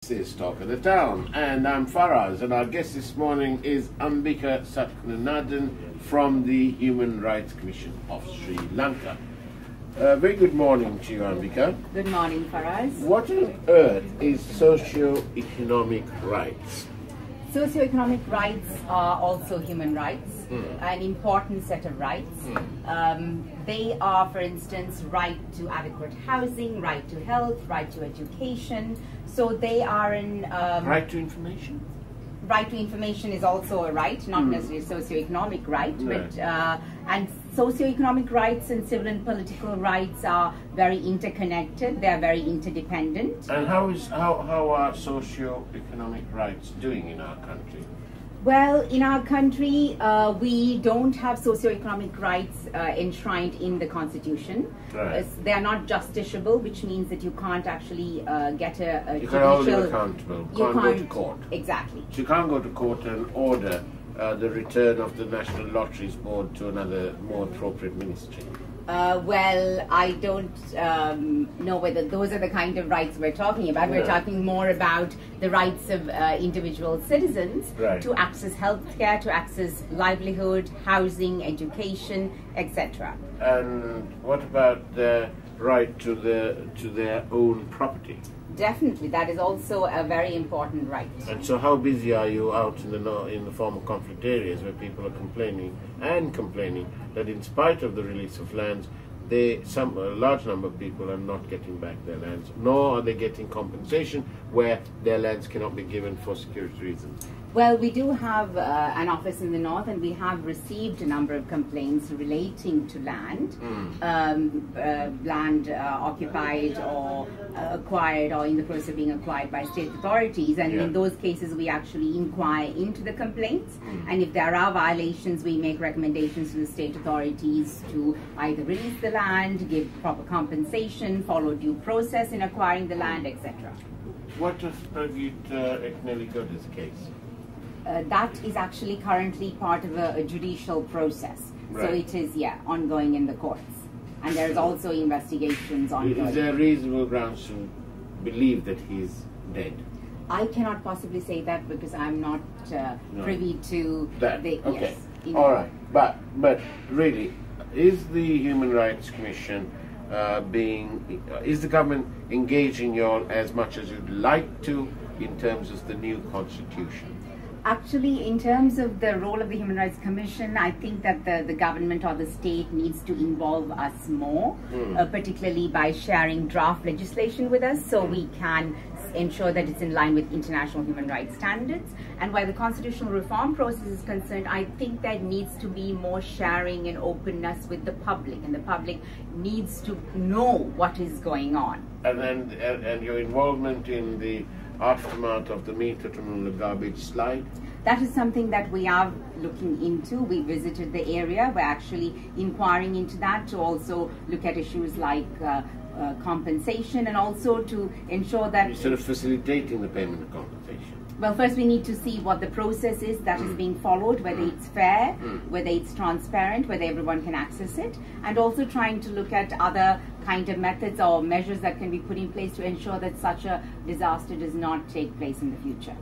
This is Talk of the Town, and I'm Faraz, and our guest this morning is Ambika S from the Human Rights Commission of Sri Lanka. Very good morning to you, Ambika. Good morning, Faraz. What on earth is socio-economic rights? Socio-economic rights are also human rights, an important set of rights. They are, for instance, right to adequate housing, right to health, right to education. So they are in... right to information? Right to information is also a right, not necessarily a socio-economic right, but and socio-economic rights and civil and political rights are very interconnected. They are very interdependent. And how are socio-economic rights doing in our country? Well, in our country, we don't have socio-economic rights enshrined in the Constitution. Right. They are not justiciable, which means that you can't actually get a you judicial... can't hold them accountable. You can't go to court. Exactly. So you can't go to court and order the return of the National Lotteries Board to another more appropriate ministry. Well, I don't know whether those are the kind of rights we're talking about. We're talking more about the rights of individual citizens to access healthcare, to access livelihood, housing, education, etc. And what about the right to their own property? Definitely, that is also a very important right. And so, how busy are you out in the former conflict areas where people are complaining that in spite of the release of lands, a large number of people are not getting back their lands, nor are they getting compensation where their lands cannot be given for security reasons? Well, we do have an office in the north, and we have received a number of complaints relating to land, land occupied or acquired or in the process of being acquired by state authorities. And in those cases, we actually inquire into the complaints. And if there are violations, we make recommendations to the state authorities to either release the land, give proper compensation, follow due process in acquiring the land, etc. What does Pragit Eknelikoda's case? That is actually currently part of a judicial process. So it is, ongoing in the courts. And there's also investigations ongoing. Is there reasonable grounds to believe that he's dead? I cannot possibly say that because I'm not privy to that. The... Okay. Yes, all right. But really, is the Human Rights Commission is the government engaging you all as much as you'd like to in terms of the new constitution? Actually, in terms of the role of the Human Rights Commission, I think that the government or the state needs to involve us more, particularly by sharing draft legislation with us so we can ensure that it's in line with international human rights standards. And while the constitutional reform process is concerned, I think there needs to be more sharing and openness with the public, and the public needs to know what is going on. And your involvement in the aftermath of the Meetatunula garbage slide? That is something that we are looking into. We visited the area. We're actually inquiring into that to also look at issues like compensation, and also to ensure that... You're sort of facilitating the payment of compensation. Well, first we need to see what the process is that is being followed, whether it's fair, whether it's transparent, whether everyone can access it, and also trying to look at other kind of methods or measures that can be put in place to ensure that such a disaster does not take place in the future.